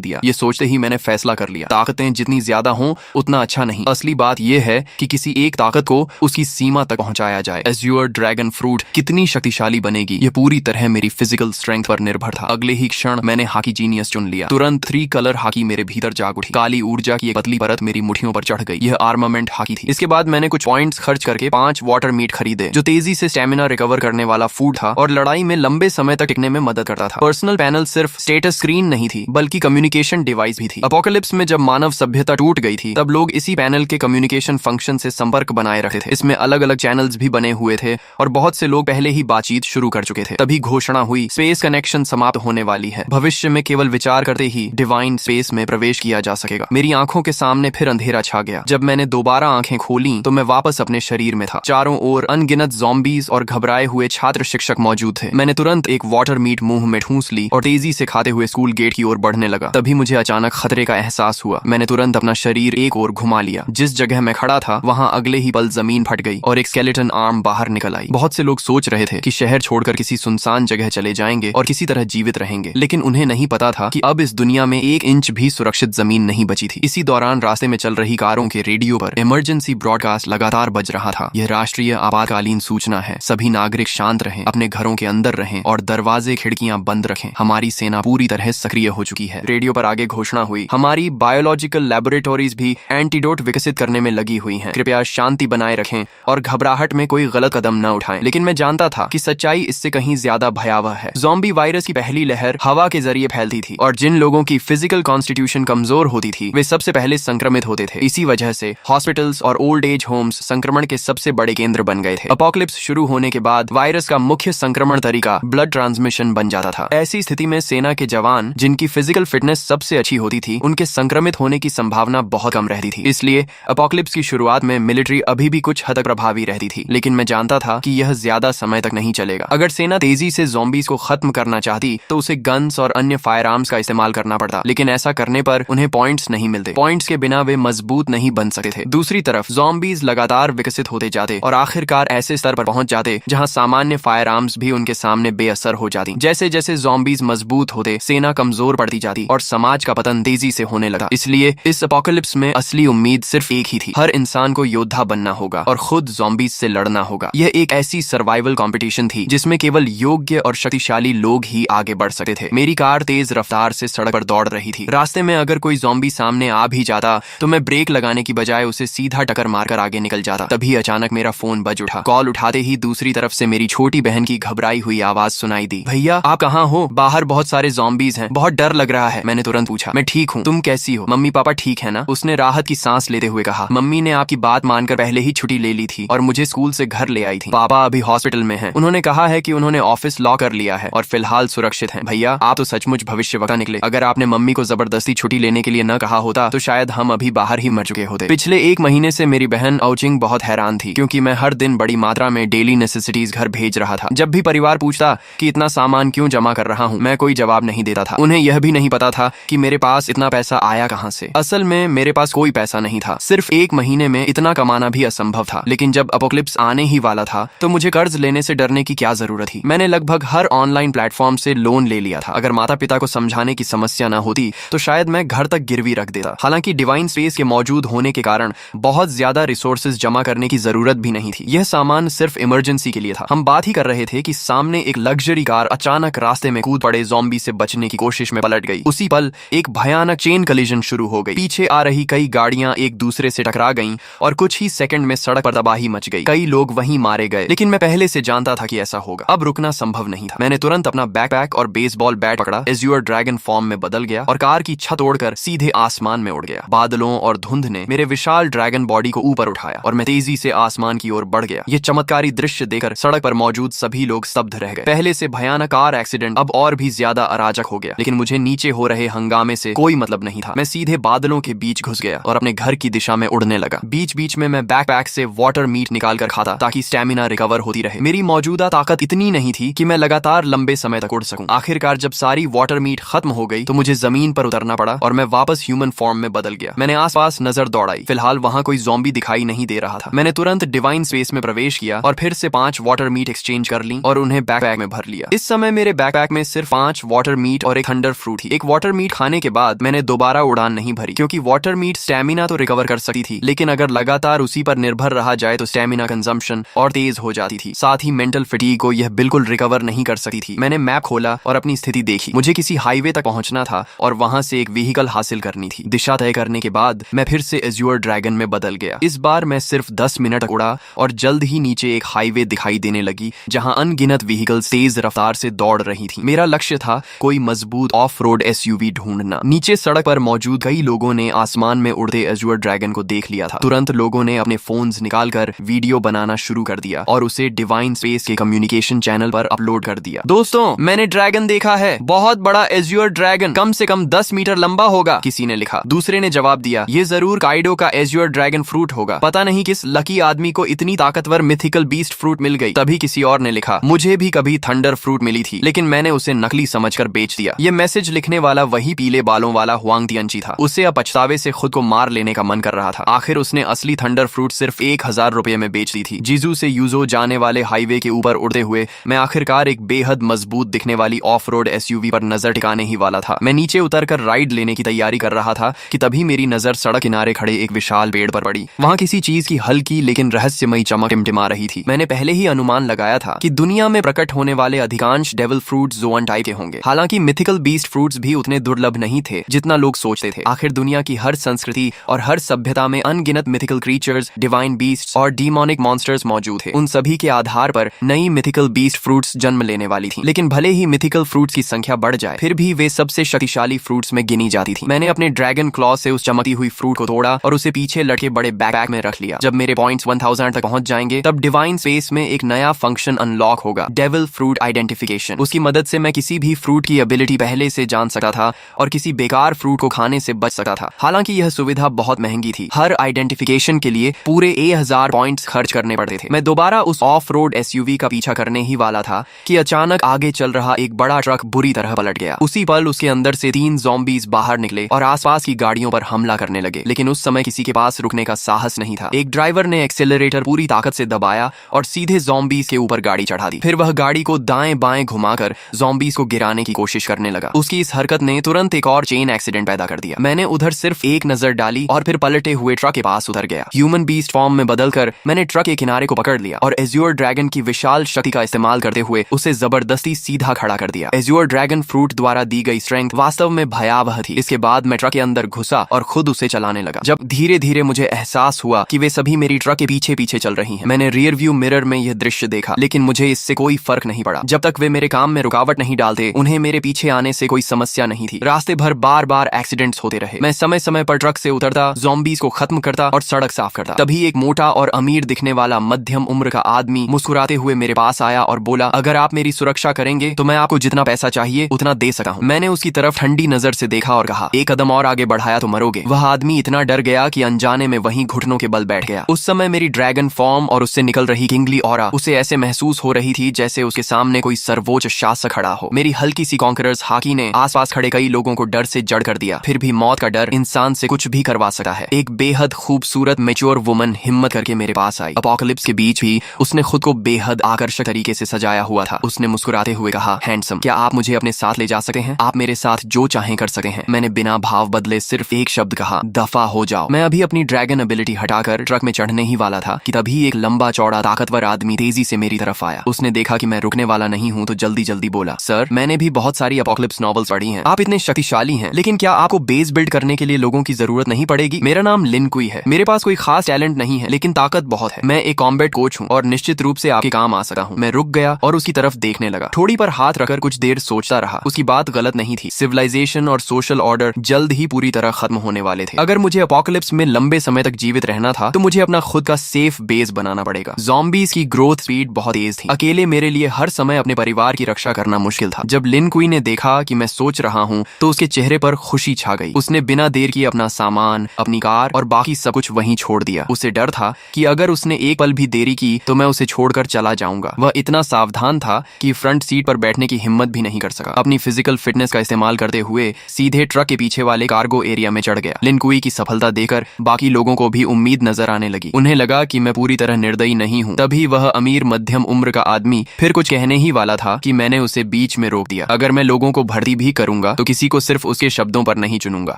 दिया। ये सोचते ही मैंने फैसला कर लिया, ताकतें जितनी ज्यादा हों उतना अच्छा नहीं। असली बात यह है कि किसी एक ताकत को उसकी सीमा तक पहुंचाया जाए। एज्योर ड्रैगन फ्रूट कितनी शक्तिशाली बनेगी, ये पूरी तरह मेरी फिजिकल स्ट्रेंथ पर निर्भर था। अगले ही क्षण मैंने हाकी जीनियस चुन लिया। तुरंत 3 कलर हाकी मेरे भीतर जाग उठी। काली ऊर्जा की एक पतली परत मेरी मुट्ठियों पर चढ़ गई। यह आर्मामेंट हाकी थी। इसके बाद मैंने कुछ पॉइंट्स खर्च करके 5 वाटर मीट खरीदे, जो तेजी से स्टेमिना रिकवर करने वाला फूड था और लड़ाई में लंबे समय तक टिकने में मदद करता था। पर्सनल पैनल सिर्फ स्टेटस स्क्रीन नहीं थी, बल्कि कम्युनिकेशन डिवाइस भी थी। अपोकलिप्स में जब मानव सभ्यता टूट गई थी, तब लोग इसी पैनल के कम्युनिकेशन फंक्शन से संपर्क बनाए रखते थे। इसमें अलग अलग चैनल्स भी बने हुए थे और बहुत से लोग पहले ही बातचीत शुरू कर चुके थे। तभी घोषणा हुई, स्पेस कनेक्शन समाप्त होने वाली है। भविष्य में केवल विचार करते ही डिवाइन स्पेस में प्रवेश किया जा सकेगा। मेरी आंखों के सामने फिर अंधेरा छा गया। जब मैंने दोबारा आंखें खोली तो मैं वापस अपने शरीर में था। चारों ओर अनगिनत ज़ॉम्बीज और घबराए हुए छात्र शिक्षक मौजूद थे। मैंने तुरंत एक वाटर मीट मुंह में ठूंस ली और तेजी से खाते हुए स्कूल गेट की ओर बढ़ने लगा। तभी मुझे अचानक खतरे का एहसास हुआ। मैंने तुरंत अपना शरीर एक ओर घुमा लिया। जिस जगह मैं खड़ा था वहां अगले ही पल जमीन फट गई और एक स्केलेटन आर्म बाहर निकल आई। बहुत से लोग सोच रहे थे कि शहर छोड़कर किसी सुनसान जगह चले जाएंगे और किसी तरह जीवित रहेंगे, लेकिन उन्हें नहीं पता था कि अब इस दुनिया में 1 इंच भी सुरक्षित जमीन नहीं बची थी। इसी दौरान रास्ते में चल रही कारों के रेडियो पर इमरजेंसी ब्रॉडकास्ट लगातार बज रहा था। यह राष्ट्रीय आपातकालीन सूचना है। सभी नागरिक शांत रहें, अपने घरों के अंदर रहें और दरवाजे खिड़कियां बंद रखें। हमारी सेना पूरी तरह सक्रिय हो चुकी है। रेडियो पर आगे घोषणा हुई, हमारी बायोलॉजिकल लैबोरेटरीज भी एंटीडोट विकसित करने में लगी हुई हैं। कृपया शांति बनाए रखें और घबराहट में कोई गलत कदम न उठाएं। लेकिन मैं जानता था कि सच्चाई इससे कहीं ज्यादा भयावह है। ज़ॉम्बी वायरस की पहली लहर हवा के जरिए फैलती थी और जिन लोगों की फिजिकल कॉन्स्टिट्यूशन कमजोर होती थी वे सबसे पहले संक्रमित होते थे। इसी वजह से हॉस्पिटल्स और ओल्ड एज होम्स संक्रमण के सबसे बड़े केंद्र बन गए थे। अपोकलिप्स शुरू होने के बाद वायरस का मुख्य संक्रमण तरीका ब्लड ट्रांसमिशन बन जाता था। ऐसी स्थिति में सेना के जवान, जिनकी फिजिकल फिटनेस सबसे अच्छी होती थी, उनके संक्रमित होने की संभावना बहुत कम रहती थी। इसलिए अपोकलिप्स की शुरुआत में मिलिट्री अभी भी कुछ हद तक प्रभावी रहती थी, लेकिन मैं जानता था कि यह ज्यादा समय तक नहीं चलेगा। अगर सेना तेजी से ज़ॉम्बीज को खत्म करना चाहती तो उसे गन्स और अन्य फायर आर्म्स का इस्तेमाल करना पड़ता, लेकिन ऐसा करने पर उन्हें पॉइंट्स नहीं मिलते। पॉइंट्स के बिना वे मजबूत नहीं बन सकते थे। दूसरी तरफ ज़ॉम्बीज लगातार विकसित होते जाते और आखिरकार ऐसे स्तर पर पहुंच जाते जहां सामान्य फायर आर्म्स भी उनके सामने बेअसर हो जाती। जैसे जैसे ज़ॉम्बीज मजबूत होते, सेना कमजोर पड़ती जाती और समाज का पतन तेजी से होने लगा। इसलिए इस अपोकलिप्स में असली उम्मीद सिर्फ एक ही थी, हर इंसान को योद्धा बनना होगा और खुद ज़ॉम्बीज से लड़ना होगा। यह एक ऐसी सर्वाइवल कंपटीशन थी जिसमें केवल योग्य और शक्तिशाली लोग ही आगे बढ़ सकते थे। मेरी कार तेज रफ्तार से सड़क पर दौड़ रही थी। रास्ते में अगर कोई ज़ॉम्बी सामने आ भी जाता तो मैं ब्रेक लगाने की बजाय उसे सीधा टक्कर मारकर आगे निकल जाता। तभी अचानक मेरा फोन बज उठा। कॉल उठाते ही दूसरी तरफ से मेरी छोटी बहन की घबराई हुई आवाज सुनाई दी, भैया आप कहाँ हो? बाहर बहुत सारे ज़ॉम्बीज हैं, बहुत डर लग रहा है। मैंने तुरंत पूछा, मैं ठीक हूँ, तुम कैसी हो? मम्मी पापा ठीक है ना? उसने राहत की सांस लेते हुए कहा, मम्मी ने आपकी बात मानकर पहले ही छुट्टी ले ली थी और मुझे स्कूल से घर ले आई थी। पापा अभी हॉस्पिटल में हैं। उन्होंने कहा है कि उन्होंने ऑफिस लॉक कर लिया है और फिलहाल सुरक्षित हैं। भैया आप तो सचमुच भविष्यवक्ता निकले। अगर आपने मम्मी को जबरदस्ती छुट्टी लेने के लिए न कहा होता तो शायद हम अभी बाहर ही मर चुके होते। पिछले 1 महीने से मेरी बहन औचिंग बहुत हैरान थी, क्योंकि मैं हर दिन बड़ी मात्रा में डेली नेसेसिटीज घर भेज रहा था। जब भी परिवार पूछता कि इतना सामान क्यों जमा कर रहा हूँ, मैं कोई जवाब नहीं देता था। उन्हें यह भी नहीं पता था कि मेरे पास इतना पैसा आया कहाँ से। असल में मेरे पास कोई पैसा नहीं था। सिर्फ 1 महीने में इतना कमाना भी असंभव था। लेकिन जब अपोकलिप्स आने ही वाला था तो मुझे कर्ज लेने से डरने की क्या जरूरत थी। मैंने लगभग हर ऑनलाइन प्लेटफॉर्म से लोन ले लिया था। अगर माता पिता को समझाने की समस्या न होती तो शायद मैं घर तक गिरवी रख देता। हालांकि डिवाइन स्पेस के मौजूद होने के कारण बहुत ज्यादा रिसोर्सेज जमा करने की जरूरत भी नहीं थी। यह सामान सिर्फ इमरजेंसी के लिए था। हम बात ही कर रहे थे कि सामने एक लग्जरी कार अचानक रास्ते में कूद पड़े ज़ॉम्बी से बचने की कोशिश में पलट गई। उसी पल एक भयानक चेन कलिजन शुरू हो गई। पीछे आ रही कई गाड़ियां एक दूसरे से टकरा गईं और कुछ ही सेकंड में सड़क पर तबाही मच गई। कई लोग वहीं मारे गए, लेकिन मैं पहले से जानता था कि ऐसा होगा। अब रुकना संभव नहीं था। मैंने तुरंत अपना बैकपैक और बेसबॉल बैट पकड़ा, एज्योर ड्रैगन फॉर्म में बदल गया और कार की छत तोड़कर सीधे आसमान में उड़ गया। बादलों और धुंध ने मेरे विशाल ड्रैगन बॉडी को ऊपर उठाया और मैं तेजी से आसमान की ओर बढ़ गया। यह चमत्कारी दृश्य देखकर सड़क पर मौजूद सभी लोग स्तब्ध रह गए। पहले से भयानक कार एक्सीडेंट अब और भी ज्यादा अराजक हो गया, लेकिन मुझे नीचे हो रहे हंगामे से कोई मतलब नहीं था। मैं सीधे बादलों के बीच घुस गया और अपने घर की दिशा में उड़ने लगा। बीच बीच में मैं बैकपैक से वाटर मीट निकाल कर खाता ताकि स्टेमिना रिकवर होती रहे। मेरी मौजूदा ताकत इतनी नहीं थी कि मैं लगातार लंबे समय तक उड़ सकूं। आखिरकार जब सारी वाटर मीट खत्म हो गई तो मुझे जमीन पर उतरना पड़ा और मैं वापस ह्यूमन फॉर्म में बदल गया। मैंने आसपास नजर दौड़ाई। फिलहाल वहां कोई ज़ॉम्बी दिखाई नहीं दे रहा था। मैंने तुरंत डिवाइन स्पेस में प्रवेश किया और फिर से 5 वाटर मीट एक्सचेंज कर ली और उन्हें बैकपैक में भर लिया। इस समय मेरे बैकपैक में सिर्फ 5 वाटर मीट और एक थंडर फ्रूट ही। एक वाटर मीट खाने के बाद मैंने दोबारा उड़ान नहीं भरी, क्योंकि वाटर मीट स्टेमिना तो रिकवर कर सकती थी, लेकिन अगर लगातार उसी पर निर्भर रहा जाए तो स्टेमिना कंजम्पशन और तेज हो जाती थी। साथ ही मेंटल फटीग को यह बिल्कुल रिकवर नहीं कर सकती थी। मैंने मैप खोला और अपनी स्थिति देखी। मुझे किसी हाईवे तक पहुंचना था और वहां से एक व्हीकल हासिल करनी थी। दिशा तय करने के बाद मैं फिर से एज्योर ड्रैगन में बदल गया। इस बार मैं सिर्फ 10 मिनट तक उड़ा और जल्द ही नीचे एक हाईवे दिखाई देने लगी, जहां अनगिनत व्हीकल्स तेज रफ्तार से दौड़ रही थी। मेरा लक्ष्य था कोई मजबूत ऑफ रोड एसयूवी ढूंढना। नीचे सड़क पर मौजूद कई लोगों ने आसमान में उड़ते एज्योर ड्रैगन को देख लिया था। तुरंत लोगों ने अपने फोन्स निकालकर वीडियो बनाना शुरू कर दिया और उसे डिवाइन स्पेस के कम्युनिकेशन चैनल पर अपलोड कर दिया। दोस्तों, मैंने ड्रैगन देखा है, बहुत बड़ा एज्योर ड्रैगन, कम से कम 10 मीटर लंबा होगा, किसी ने लिखा। दूसरे ने जवाब दिया, ये जरूर काइडो का एज्योर ड्रैगन फ्रूट होगा। पता नहीं किस लकी आदमी को इतनी ताकतवर मिथिकल बीस्ट फ्रूट मिल गई। तभी किसी और ने लिखा, मुझे भी कभी थंडर फ्रूट मिली थी, लेकिन मैंने उसे नकली समझकर बेच दिया। ये मैसेज लिखने वाला वही पीले बालों वाला हुआंग तियंची था। उसे अब पछतावे से खुद को मार लेने का मन कर रहा था। आखिर उसने असली थंडर फ्रूट सिर्फ 1000 रुपए में बेच दी थी। जीजू से यूजो जाने वाले हाईवे के ऊपर उड़ते हुए मैं आखिरकार एक बेहद मजबूत दिखने वाली ऑफ रोड एसयूवी पर नजर टिकाने ही वाला था। मैं नीचे उतरकर राइड लेने की तैयारी कर रहा था कि तभी मेरी नजर सड़क किनारे खड़े एक विशाल पेड़ पर पड़ी। वहां किसी चीज की हल्की लेकिन रहस्यमयी चमक टिमटिमा रही थी। मैंने पहले ही अनुमान लगाया था कि दुनिया में प्रकट होने वाले अधिकांश डेविल फ्रूट्स जोन टाइप के होंगे। हालांकि मिथिकल बीस्ट फ्रूट्स भी उतने दुर्लभ नहीं थे जितना लोग सोचते थे। आखिर दुनिया की हर संस्कृति और हर सभ्यता में अनगिनत मिथिकल क्रीचर्स, डिवाइन बीस्ट्स और डीमोनिक मॉन्स्टर्स मौजूद थे। उन सभी के आधार पर नई मिथिकल बीस्ट फ्रूट्स जन्म लेने वाली थी। लेकिन भले ही मिथिकल फ्रूट्स की संख्या बढ़ जाए, फिर भी वे सबसे शक्तिशाली फ्रूट्स में गिनी जाती थी। मैंने अपने ड्रैगन क्लॉ से उस चमकती हुई फ्रूट को तोड़ा और उसे पीछे लटके बड़े बैकपैक में रख लिया। जब मेरे पॉइंट्स 1000 तक पहुंच जाएंगे, तब डिवाइन स्पेस में एक नया फंक्शन अनलॉक होगा, डेविल फ्रूट आइडेंटिफिकेशन। उसकी मदद से मैं किसी भी फ्रूट की एबिलिटी पहले से जान सकता था और किसी बेकार फ्रूट को खाने से बच सकता था। हालांकि यह सुविधा बहुत महंगी थी। हर आइडेंटिफिकेशन के लिए पूरे 1000 पॉइंट्स खर्च करने पड़ते थे। मैं दोबारा उस ऑफ रोड एसयूवी का पीछा करने ही वाला था कि अचानक आगे चल रहा एक बड़ा ट्रक बुरी तरह पलट गया। उसी पल उसके अंदर से 3 ज़ॉम्बीज बाहर निकले और आसपास की गाड़ियों पर हमला करने लगे। लेकिन उस समय किसी के पास रुकने का साहस नहीं था। एक ड्राइवर ने एक्सेलरेटर पूरी ताकत से दबाया और सीधे ज़ॉम्बीज के ऊपर गाड़ी चढ़ा दी। फिर वह गाड़ी को दाएं बाएं घुमाकर ज़ॉम्बीज को गिराने की कोशिश करने लगा। उसकी इस हरकत ने तुरंत एक और चेन एक्सीडेंट पैदा कर दिया। मैंने उधर सिर्फ एक नजर डाली और फिर पलटे हुए ट्रक के पास उतर गया। ह्यूमन बीस्ट फॉर्म में बदलकर मैंने ट्रक के किनारे को पकड़ लिया और एज्योर ड्रैगन की विशाल शक्ति का इस्तेमाल करते हुए उसे जबरदस्ती सीधा खड़ा कर दिया। एज्योर ड्रैगन फ्रूट द्वारा दी गई स्ट्रेंथ वास्तव में भयावह थी। इसके बाद मैं ट्रक के अंदर घुसा और खुद उसे चलाने लगा। जब धीरे धीरे मुझे एहसास हुआ कि वे सभी मेरी ट्रक के पीछे पीछे चल रही हैं। मैंने रियर व्यू मिरर में यह दृश्य देखा, लेकिन मुझे इससे कोई फर्क नहीं पड़ा। जब तक वे मेरे काम में रुकावट नहीं डालते, उन्हें मेरे पीछे आने से कोई समस्या नहीं थी। रास्ते भर बार बार एक्सीडेंट्स होते रहे। मैं समय समय पर ट्रक से उतरता, ज़ॉम्बीज को खत्म करता और सड़क साफ करता। तभी एक मोटा और अमीर दिखने वाला मध्यम उम्र का आदमी मुस्कुराते हुए मेरे पास आया और बोला, अगर आप मेरी सुरक्षा करेंगे तो मैं आपको जितना पैसा चाहिए उतना दे सकता हूँ। मैंने उसकी तरफ ठंडी नजर से देखा और कहा, एक कदम और आगे बढ़ाया तो मरोगे। वह आदमी इतना डर गया कि अनजाने में वहीं घुटनों के बल बैठ गया। उस समय मेरी ड्रैगन फॉर्म और उससे निकल रही किंगली ऑरा उसे ऐसे महसूस हो रही थी जैसे उसके सामने कोई सर्वोच्च शासक खड़ा हो। मेरी हल्की सी कॉन्करर्स हाकी ने आसपास खड़े कई लोगों को डर से जड़ कर दिया। फिर भी मौत का डर इंसान से कुछ भी करवा सकता है। एक बेहद खूबसूरत मैच्योर वुमन हिम्मत करके मेरे पास आई। अपोकलिप्स के बीच भी उसने खुद को बेहद आकर्षक तरीके से सजाया हुआ था। उसने मुस्कुराते हुए कहा, हैंडसम, क्या आप मुझे अपने साथ ले जा सकते हैं? आप मेरे साथ जो चाहें कर सकते हैं। मैंने बिना भाव बदले सिर्फ एक शब्द कहा, दफा हो जाओ। मैं अभी अपनी ड्रैगन एबिलिटी हटाकर ट्रक में चढ़ने ही वाला था कि तभी एक लंबा चौड़ा ताकतवर आदमी तेजी से मेरी तरफ आया। उसने देखा कि मैं रुकने वाला नहीं हूँ तो जल्दी जल्दी बोला, सर, मैंने भी बहुत सारी अपोकलिप्स नॉवेल्स पढ़ी हैं। आप इतने शक्तिशाली हैं, लेकिन क्या आपको बेस बिल्ड करने के लिए लोगों की जरूरत नहीं पड़ेगी? मेरा नाम लिन कुई है। मेरे पास कोई खास टैलेंट नहीं है, लेकिन ताकत बहुत है। मैं एक कॉम्बैट कोच हूँ और निश्चित रूप से आपके काम आ सकता हूँ। मैं रुक गया और उसकी तरफ देखने लगा। थोड़ी पर हाथ रखकर कुछ देर सोचता रहा। उसकी बात गलत नहीं थी। सिविलाइजेशन और सोशल ऑर्डर जल्द ही पूरी तरह खत्म होने वाले थे। अगर मुझे अपोकलिप्स में लंबे समय तक जीवित रहना था तो मुझे अपना खुद का सेफ बेस बनाना पड़ेगा। ज़ॉम्बीज की ग्रोथ स्पीड बहुत तेज थी। अकेले मेरे लिए हर समय अपने परिवार की रक्षा करना मुश्किल था। जब लिन कुई ने देखा कि मैं सोच रहा हूँ तो उसके चेहरे पर खुशी छा गई। उसने बिना देर किए अपना सामान, अपनी कार और बाकी सब कुछ वहीं छोड़ दिया। उसे डर था कि अगर उसने एक पल भी देरी की तो मैं उसे छोड़कर चला जाऊंगा। वह इतना सावधान था कि फ्रंट सीट पर बैठने की हिम्मत भी नहीं कर सका। अपनी फिजिकल फिटनेस का इस्तेमाल करते हुए सीधे ट्रक के पीछे वाले कार्गो एरिया में चढ़ गया। लिन कुई की सफलता देखकर बाकी लोगों को भी उम्मीद नजर आने लगी। उन्हें लगा कि मैं पूरी तरह निर्दयी नहीं हूँ। तभी वह अमीर मध्यम उम्र का आदमी फिर कुछ कहने ही वाला था कि मैंने उसे बीच में रोक दिया। अगर मैं लोगों को भर्ती भी करूंगा तो किसी को सिर्फ उसके शब्दों पर नहीं चुनूंगा।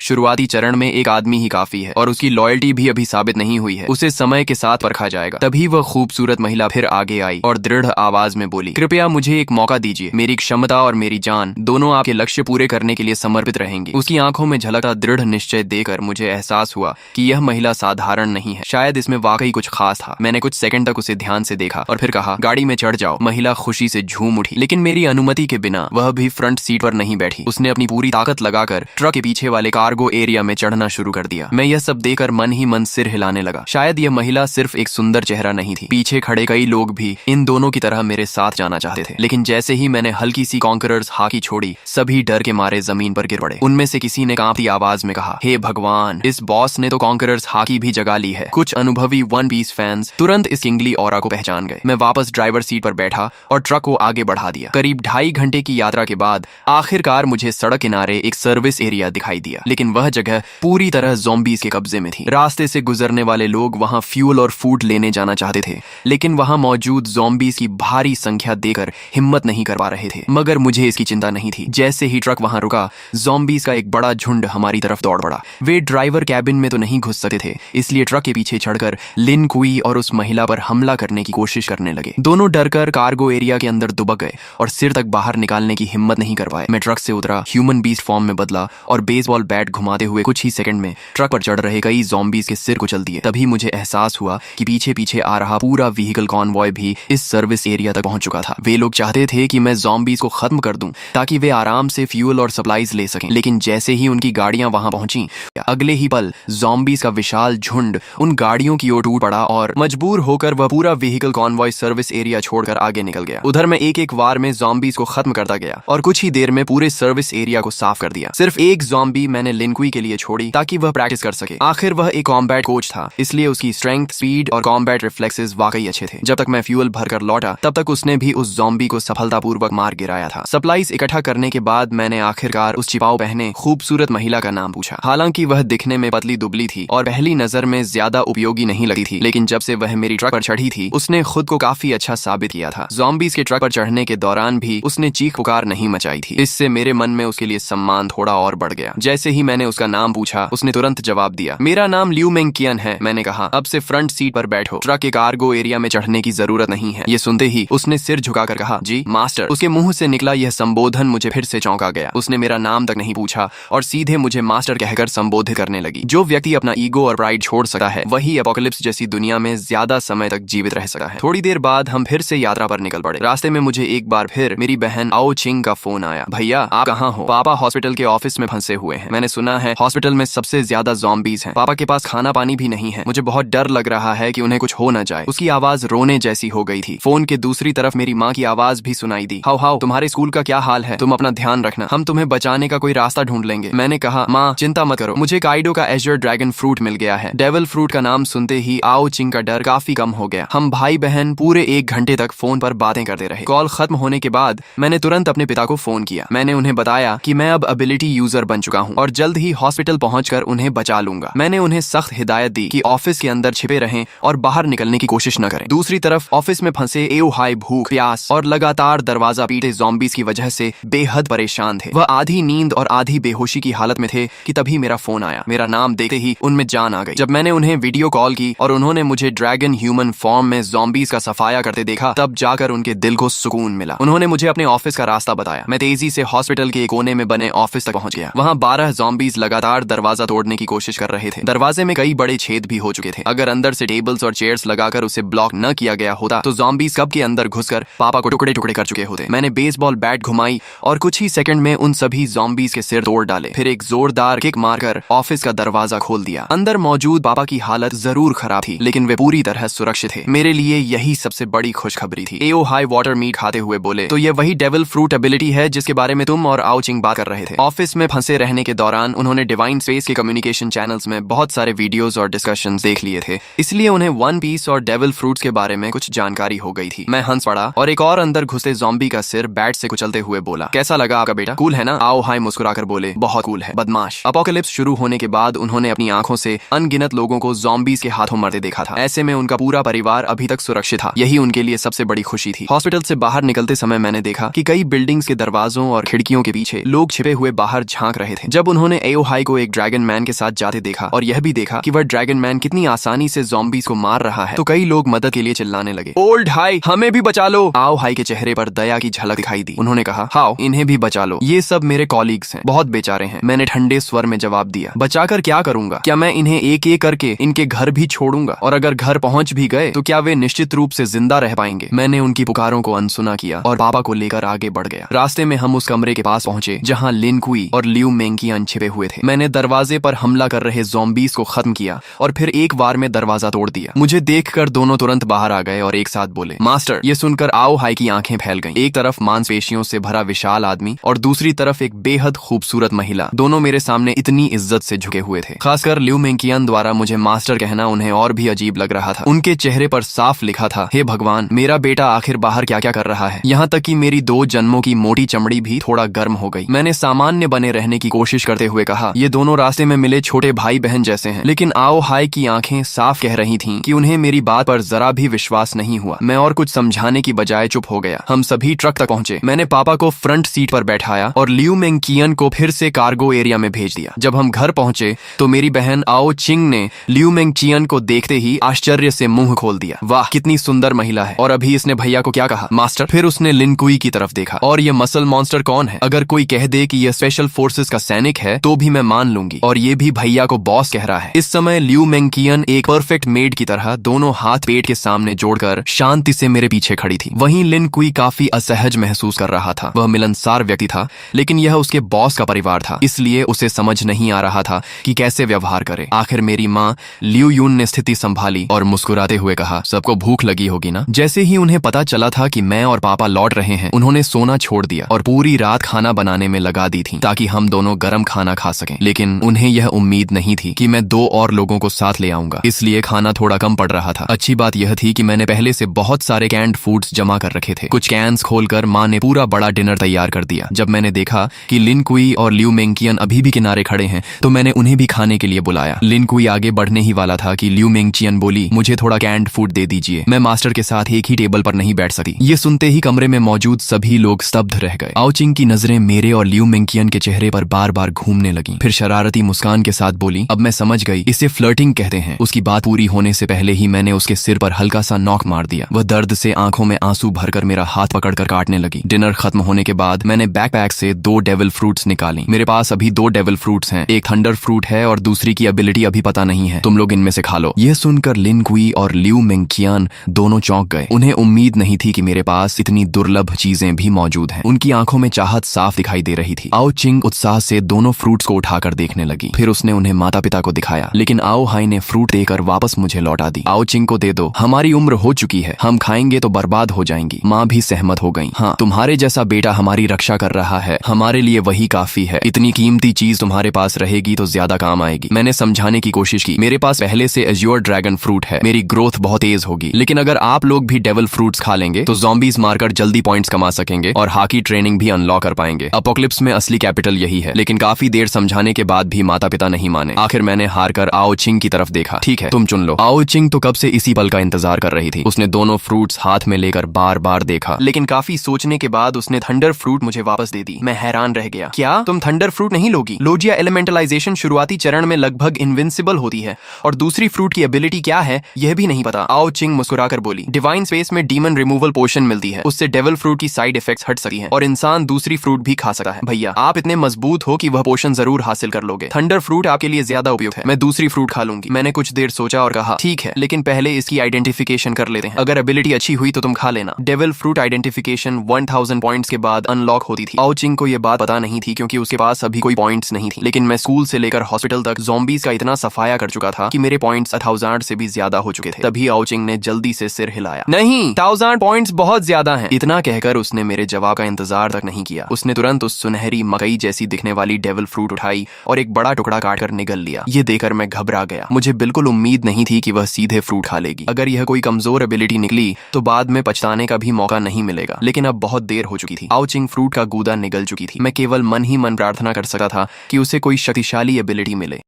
शुरुआती चरण में एक आदमी ही काफी है और उसकी लॉयल्टी भी अभी साबित नहीं हुई है, उसे समय के साथ परखा जाएगा। तभी वह खूबसूरत महिला फिर आगे आई और दृढ़ आवाज में बोली, कृपया मुझे एक मौका दीजिए। मेरी क्षमता और मेरी जान दोनों आपके लक्ष्य पूरे करने के लिए समर्पित रहेंगी। उसकी आंखों में झलकता दृढ़ निश्चय देकर मुझे एहसास हुआ कि यह महिला साधारण नहीं है, शायद इसमें वाकई कुछ खास था। मैंने कुछ सेकंड तक उसे ध्यान से देखा और फिर कहा, गाड़ी में चढ़ जाओ। महिला खुशी से झूम उठी, लेकिन मेरी अनुमति के बिना वह भी फ्रंट सीट पर नहीं बैठी। उसने अपनी पूरी ताकत लगाकर ट्रक के पीछे वाले कार्गो एरिया में चढ़ना शुरू कर दिया। मैं यह सब देखकर मन ही मन सिर हिलाने लगा। शायद यह महिला सिर्फ एक सुंदर चेहरा नहीं थी, पीछे खड़े कई लोग भी इन दोनों की तरह मेरे साथ जाना चाहते थे। लेकिन जैसे ही मैंने हल्की सी कॉन्करर्स हाकी छोड़ी, सभी डर के मारे जमीन पर गिर पड़े। उनमें से किसी ने कांपती आवाज में कहा, हे भगवान, इस बॉस ने तो कॉन्करर्स हाकी भी जगा ली है। कुछ अनुभवी वन पीस फैंस तुरंत इस किंगली ऑरा को पहचान गए। मैं वापस ड्राइवर सीट पर बैठा और ट्रक को आगे बढ़ा दिया। करीब 2.5 घंटे की यात्रा के बाद आखिरकार मुझे सड़क किनारे एक सर्विस एरिया दिखाई दिया, लेकिन वह जगह पूरी तरह ज़ॉम्बीज़ के कब्जे में थी। रास्ते से गुजरने वाले लोग वहां फ्यूल और फूड लेने जाना चाहते थे, लेकिन वहां मौजूद ज़ॉम्बीज़ की भारी संख्या देखकर हिम्मत नहीं कर पा रहे थे। मगर मुझे इसकी चिंता नहीं थी। जैसे ही ट्रक वहां रुका, ज़ॉम्बीज़ का एक बड़ा झुंड हमारी तरफ दौड़ पड़ा। वे ड्राइवर कैबिन में तो नहीं घुस सकते थे, इसलिए ट्रक के पीछे चढ़कर लिन कुई और उस महिला पर हमला करने की कोशिश करने लगे। दोनों डरकर कार्गो एरिया के अंदर दुबक गए और सिर तक बाहर निकालने की हिम्मत नहीं कर पाए। मैं ट्रक से उतरा, ह्यूमन बीस्ट फॉर्म में बदला और बेसबॉल बैट घुमाते हुए कुछ ही सेकंड में ट्रक पर चढ़ रहे कई ज़ॉम्बीज़ के सिर कुचल दिए। तभी मुझे एहसास हुआ कि पीछे पीछे आ रहा पूरा व्हीकल कॉन्वॉय भी इस सर्विस एरिया तक पहुंच चुका था। वे लोग चाहते थे कि मैं ज़ॉम्बीज़ को खत्म कर दूं ताकि वे आराम से फ्यूल और सप्लाईज ले सकें। लेकिन जैसे ही उनकी गाड़ियां वहां पहुंची, अगले ही पल ज़ॉम्बीज़ का विशाल झुंड उन गाड़ियों की ओर टूट पड़ा और मजबूर होकर वह पूरा व्हीकल कॉन्वॉय सर्विस एरिया छोड़कर आगे निकल गया। उधर मैं एक एक वार में ज़ॉम्बीज़ को खत्म करता गया और कुछ ही देर में पूरे सर्विस एरिया को साफ कर दिया। सिर्फ एक ज़ॉम्बी मैंने लिनकुई के लिए छोड़ी ताकि वह प्रैक्टिस कर सके। आखिर वह एक कॉम्बैट कोच था, इसलिए उसकी स्ट्रेंथ, स्पीड और कॉम्बैट रिफ्लेक्सेस वाकई अच्छे थे। जब तक मैं फ्यूल भरकर लौटा, तब तक उसने भी उस ज़ॉम्बी को सफलतापूर्वक मार गिराया था। सप्लाईज इकट्ठा करने के बाद मैंने आखिरकार उस छिपाव पहने खूबसूरत महिला का नाम पूछा। हालांकि वह दिखने में पतली दुबली थी और पहली नजर में ज्यादा उपयोगी नहीं लगती थी, लेकिन जब से वह मेरी ट्रक पर चढ़ी थी, उसने खुद को काफी अच्छा साबित किया था। ज़ॉम्बीज़ के ट्रक पर चढ़ने के दौरान भी उसने चीख पुकार नहीं मचाई थी। इससे मेरे मन में उसके लिए सम्मान थोड़ा और बढ़ गया। जैसे ही मैंने उसका नाम पूछा, उसने तुरंत जवाब दिया, मेरा नाम लियू मेंग कियन है। मैंने कहा, अब से फ्रंट सीट पर बैठो, ट्रक के कार्गो एरिया में चढ़ने की जरूरत नहीं है। ये सुनते ही उसने सिर झुकाकर कहा, जी मास्टर। उसके मुंह से निकला यह संबोधन मुझे फिर से चौंका गया। उसने मेरा नाम तक नहीं पूछा और सीधे मुझे मास्टर कहकर संबोधित करने लगी। जो व्यक्ति अपना ईगो और प्राइड छोड़ सकता है, वही एपोकलिप्स जैसी दुनिया में ज्यादा समय तक जीवित रह सकता है। थोड़ी देर बाद हम फिर से यात्रा पर निकल पड़े। रास्ते में मुझे एक बार फिर मेरी बहन आओ चिंग का फोन आया। भैया आप कहाँ हो? पापा हॉस्पिटल के ऑफिस में फंसे हुए हैं। मैंने सुना है हॉस्पिटल में सबसे ज्यादा ज़ॉम्बीज़ हैं। पापा के पास खाना पानी भी नहीं है। मुझे बहुत डर लग रहा है कि उन्हें कुछ हो न जाए। उसकी आवाज रोने जैसी हो गई थी। फोन के दूसरी तरफ मेरी माँ की आवाज भी सुनाई दी। हाउ हाउ, तुम्हारे स्कूल का क्या हाल है? तुम अपना ध्यान रखना, हम तुम्हें बचाने का कोई रास्ता ढूंढ लेंगे। मैंने कहा, माँ चिंता मत करो, मुझे काइडो का एजर ड्रैगन फ्रूट मिल गया है। डेविल फ्रूट का नाम सुनते ही आओ चिंग का डर काफी कम हो गया। हम भाई बहन पूरे 1 घंटे तक फोन पर बातें करते रहे। कॉल खत्म होने के बाद मैंने तुरंत अपने पिता को फोन किया। मैंने उन्हें बताया कि मैं अब एबिलिटी यूजर बन चुका हूँ और जल्द ही हॉस्पिटल पहुंचकर उन्हें बचा लूंगा। मैंने उन्हें सख्त हिदायत दी कि ऑफिस के अंदर छिपे रहें और बाहर निकलने की कोशिश न करें। दूसरी तरफ ऑफिस में फंसे एओ हाई भूख, प्यास और लगातार दरवाजा पीटे ज़ॉम्बीज़ की वजह से बेहद परेशान थे। वह आधी नींद और आधी बेहोशी की हालत में थे कि तभी मेरा फोन आया। मेरा नाम देखते ही उनमें जान आ गई। जब मैंने उन्हें वीडियो कॉल की और उन्होंने मुझे ड्रैगन ह्यूमन फॉर्म में ज़ॉम्बीज़ का सफाया करते देखा, तब जाकर उनके दिल को सुकून मिला। उन्होंने मुझे अपने ऑफिस का रास्ता बताया। मैं तेजी से हॉस्पिटल के एक कोने में बने ऑफिस तक पहुंच गया। वहां 12 ज़ॉम्बीज़ लगातार दरवाजा तोड़ने की कोशिश कर रहे थे। दरवाजे में कई बड़े छेद भी हो चुके थे। अगर अंदर से टेबल्स और चेयर्स लगाकर उसे ब्लॉक न किया गया होता तो ज़ॉम्बीज़ कब के अंदर घुसकर पापा को टुकड़े टुकड़े कर चुके होते। मैंने बेसबॉल बैट घुमाई और कुछ ही सेकंड में उन सभी ज़ॉम्बीज़ के सिर तोड़ डाले। फिर एक जोरदार किक मारकर ऑफिस का दरवाजा खोल दिया। अंदर मौजूद पापा की हालत जरूर खराब थी, लेकिन वे पूरी तरह सुरक्षित थे। मेरे लिए यही सबसे बड़ी खुशखबरी थी। एओ हाई वाटर मीट खाते हुए बोले, तो ये वही डेविल फ्रूट एबिलिटी है जिसके बारे में तुम और आओ चिंग बात कर रहे थे। ऑफिस में फंसे रहने के दौरान उन्होंने डिवाइन स्पेस के कम्युनिकेशन चैनल्स में बहुत सारे वीडियोस और डिस्कशंस देख लिए थे, इसलिए उन्हें वन पीस और डेविल फ्रूट्स के बारे में कुछ जानकारी हो गई थी। मैं हंस पड़ा और एक और अंदर घुसे ज़ॉम्बी का सिर बैट से कुचलते हुए बोला, कैसा लगा आपका बेटा? कूल है ना? आओ हाई मुस्कुराकर बोले, बहुत कूल है बदमाश। अपोकलिप्स शुरू होने के बाद उन्होंने अपनी आंखों से अनगिनत लोगों को ज़ॉम्बीज़ के हाथों मरते देखा था। ऐसे में उनका पूरा परिवार अभी तक सुरक्षित था। यही उनके लिए सबसे बड़ी खुशी थी। हॉस्पिटल से बाहर निकलते समय मैंने देखा कि कई कई बिल्डिंग्स के दरवाजों और खिड़कियों के पीछे लोग छिपे हुए बाहर झांक रहे थे। जब उन्होंने एओ हाई को एक ड्रैगन मैन के साथ जाते देखा और यह भी देखा कि वह ड्रैगन मैन कितनी आसानी से ज़ॉम्बीज़ को मार रहा है, तो कई लोग मदद के लिए चिल्लाने लगे, ओल्ड हाई, हमें भी बचा लो। आओ हाई के चेहरे पर दया की झलक दिखाई दी। उन्होंने कहा, हाओ, इन्हें भी बचा लो, ये सब मेरे कॉलीग्स हैं, बहुत बेचारे हैं। मैंने ठंडे स्वर में जवाब दिया, बचाकर क्या करूंगा? क्या मैं इन्हें एक एक करके इनके घर भी छोड़ूंगा? और अगर घर पहुंच भी गए तो क्या वे निश्चित रूप से जिंदा रह पाएंगे? मैंने उनकी पुकारों को अनसुना किया और पापा को लेकर आगे बढ़ गया। रास्ते में हम उस कमरे के पास पहुंचे जहां लिन कुई और लियू मेंकियन छिपे हुए थे। मैंने दरवाजे पर हमला कर रहे ज़ॉम्बीज़ को खत्म किया और फिर एक बार में दरवाजा तोड़ दिया। मुझे देखकर दोनों तुरंत बाहर आ गए और एक साथ बोले, मास्टर। ये सुनकर आओ हाई की आंखें फैल गईं। एक तरफ मांसपेशियों से भरा विशाल आदमी और दूसरी तरफ एक बेहद खूबसूरत महिला, दोनों मेरे सामने इतनी इज्जत से झुके हुए थे। खासकर लियू मेंकियन द्वारा मुझे मास्टर कहना उन्हें और भी अजीब लग रहा था। उनके चेहरे पर साफ लिखा था, हे भगवान, मेरा बेटा आखिर बाहर क्या क्या कर रहा है। यहाँ तक कि मेरी 2 जन्मों की मोटी चमड़ी भी थोड़ा गर्म हो गई। मैंने सामान्य बने रहने की कोशिश करते हुए कहा, ये दोनों रास्ते में मिले छोटे भाई बहन जैसे हैं। लेकिन आओ हाई की आंखें साफ कह रही थीं कि उन्हें मेरी बात पर जरा भी विश्वास नहीं हुआ। मैं और कुछ समझाने की बजाय चुप हो गया। हम सभी ट्रक तक पहुंचे। मैंने पापा को फ्रंट सीट पर बैठाया और लियू मेंकियन को फिर से कार्गो एरिया में भेज दिया। जब हम घर पहुंचे तो मेरी बहन आओ चिंग ने लियू मेंकियन को देखते ही आश्चर्य से मुंह खोल दिया। वाह, कितनी सुंदर महिला है। और अभी इसने भैया को क्या कहा, मास्टर? फिर उसने लिन कुई की तरफ देखा। और ये मसल मॉन्स्टर कौन है? अगर कोई कह दे कि यह स्पेशल फोर्सेस का सैनिक है तो भी मैं मान लूंगी। और ये भी भैया को बॉस कह रहा है। इस समय लियू मेंकियन एक परफेक्ट मेड की तरह दोनों हाथ पेट के सामने जोड़कर शांति से मेरे पीछे खड़ी थी। वहीं लिन कुई काफी असहज महसूस कर रहा था। वह मिलनसार व्यक्ति था, लेकिन यह उसके बॉस का परिवार था, इसलिए उसे समझ नहीं आ रहा था कि कैसे व्यवहार करे। आखिर मेरी माँ लियू यून ने स्थिति संभाली और मुस्कुराते हुए कहा, सबको भूख लगी होगी ना? जैसे ही उन्हें पता चला था कि मैं और पापा लौट रहे हैं, उन्होंने सोना छोड़ दिया और पूरी रात खाना बनाने में लगा दी थी ताकि हम दोनों गरम खाना खा सकें। लेकिन उन्हें यह उम्मीद नहीं थी कि मैं 2 और लोगों को साथ ले आऊंगा, इसलिए खाना थोड़ा कम पड़ रहा था। अच्छी बात यह थी कि मैंने पहले से बहुत सारे कैंड फूड्स जमा कर रखे थे। कुछ कैंस खोलकर माँ ने पूरा बड़ा डिनर तैयार कर दिया। जब मैंने देखा कि लिन कुई और लियू मेंकियन अभी भी किनारे खड़े हैं तो मैंने उन्हें भी खाने के लिए बुलाया। लिन कुई आगे बढ़ने ही वाला था कि लियू मेंकियन बोली, मुझे थोड़ा कैंड फूड दे दीजिए, मैं मास्टर के साथ एक ही टेबल पर नहीं बैठ सकती। ये सुनते ही कमरे में मौजूद सभी लोग स्तब्ध रह गए। आओ चिंग की नजरें मेरे और लियू मेंकियन के चेहरे पर बार बार घूमने लगी। फिर शरारती मुस्कान के साथ बोली, अब मैं समझ गई, इसे फ्लर्टिंग कहते हैं। उसकी बात पूरी होने से पहले ही मैंने उसके सिर पर हल्का सा नॉक मार दिया। वह दर्द से आंखों में आंसू भरकर मेरा हाथ पकड़कर काटने लगी। डिनर खत्म होने के बाद मैंने बैकपैक से 2 डेविल फ्रूट्स निकाली। मेरे पास अभी 2 डेविल फ्रूट्स हैं, एक थंडर फ्रूट है और दूसरी की एबिलिटी अभी पता नहीं है। तुम लोग इनमें से खा लो। यह सुनकर लिन कुई और लियू मेंकियन दोनों चौंक गए। उन्हें उम्मीद नहीं थी कि मेरे पास इतनी दुर्लभ चीजें भी मौजूद हैं। उनकी आंखों में चाहत साफ दिखाई दे रही थी। आओ चिंग उत्साह से दोनों फ्रूट्स को उठाकर देखने लगी। फिर उसने उन्हें माता पिता को दिखाया, लेकिन आओ हाई ने फ्रूट देकर वापस मुझे लौटा दी। आओ चिंग को दे दो, हमारी उम्र हो चुकी है, हम खाएंगे तो बर्बाद हो जाएंगी। माँ भी सहमत हो गई। हाँ, तुम्हारे जैसा बेटा हमारी रक्षा कर रहा है, हमारे लिए वही काफी है। इतनी कीमती चीज तुम्हारे पास रहेगी तो ज्यादा काम आएगी। मैंने समझाने की कोशिश की, मेरे पास पहले से एज्योर ड्रैगन फ्रूट है, मेरी ग्रोथ बहुत तेज होगी। लेकिन अगर आप लोग भी डेविल फ्रूट्स खा लेंगे तो ज़ॉम्बीज़ मारकर जल्दी पॉइंट्स कमा सकेंगे और हाकी ट्रेनिंग भी अनलॉक कर पाएंगे। अपोकलिप्स में असली कैपिटल यही है। लेकिन काफी देर समझाने के बाद भी माता पिता नहीं माने। आखिर मैंने हार कर आओ चिंग की तरफ देखा। ठीक है, तुम चुन लो। आओ चिंग तो कब से इसी पल का इंतजार कर रही थी। उसने दोनों फ्रूट्स हाथ में लेकर बार बार देखा, लेकिन काफी सोचने के बाद उसने थंडर फ्रूट मुझे वापस दे दी। मैं हैरान रह गया। क्या तुम थंडर फ्रूट नहीं लोगी? लोजिया एलिमेंटलाइजेशन शुरुआती चरण में लगभग इनविंसिबल होती है और दूसरी फ्रूट की एबिलिटी क्या है यह भी नहीं पता। आओ चिंग मुस्कुराकर बोली, डिवाइन स्पेस में डीमन रिमूवल पोशन मिलती है, उससे डेविल फ्रूट की साइड इफेक्ट्स हट सकती हैं और इंसान दूसरी फ्रूट भी खा सकता है। भैया आप इतने मजबूत हो कि वह पोशन जरूर हासिल कर लोगे। थंडर फ्रूट आपके लिए ज्यादा उपयुक्त है, मैं दूसरी फ्रूट खा लूंगी। मैंने कुछ देर सोचा और कहा, ठीक है, लेकिन पहले इसकी आइडेंटिफिकेशन कर लेते हैं। अगर एबिलिटी अच्छी हुई तो तुम खा लेना। डेविल फ्रूट आइडेंटिफिकेशन 1000 पॉइंट्स के बाद अनलॉक होती थी। आओ चिंग को यह बात पता नहीं थी क्योंकि उसके पास अभी कोई पॉइंट्स नहीं थी। लेकिन मैं स्कूल से लेकर हॉस्पिटल तक ज़ॉम्बीज का इतना सफाया कर चुका था कि मेरे पॉइंट्स 1000 से भी ज्यादा हो चुके थे। तभी आओ चिंग ने जल्दी से सिर हिलाया, नहीं, 1000 पॉइंट्स बहुत ज्यादा हैं। इतना कहकर उसने मेरे जवाब का इंतजार तक नहीं किया। उसने तुरंत उस सुनहरी मकई जैसी दिखने वाली डेविल फ्रूट उठाई और एक बड़ा टुकड़ा काटकर निगल लिया। ये देखकर मैं घबरा गया। मुझे बिल्कुल उम्मीद नहीं थी कि वह सीधे फ्रूट खा लेगी। अगर यह कोई कमजोर एबिलिटी निकली तो बाद में पछताने का भी मौका नहीं मिलेगा। लेकिन अब बहुत देर हो चुकी थी। आओ चिंग फ्रूट का गूदा निगल चुकी थी। मैं केवल मन ही मन प्रार्थना कर सकता था कि उसे कोई शक्तिशाली एबिलिटी मिले।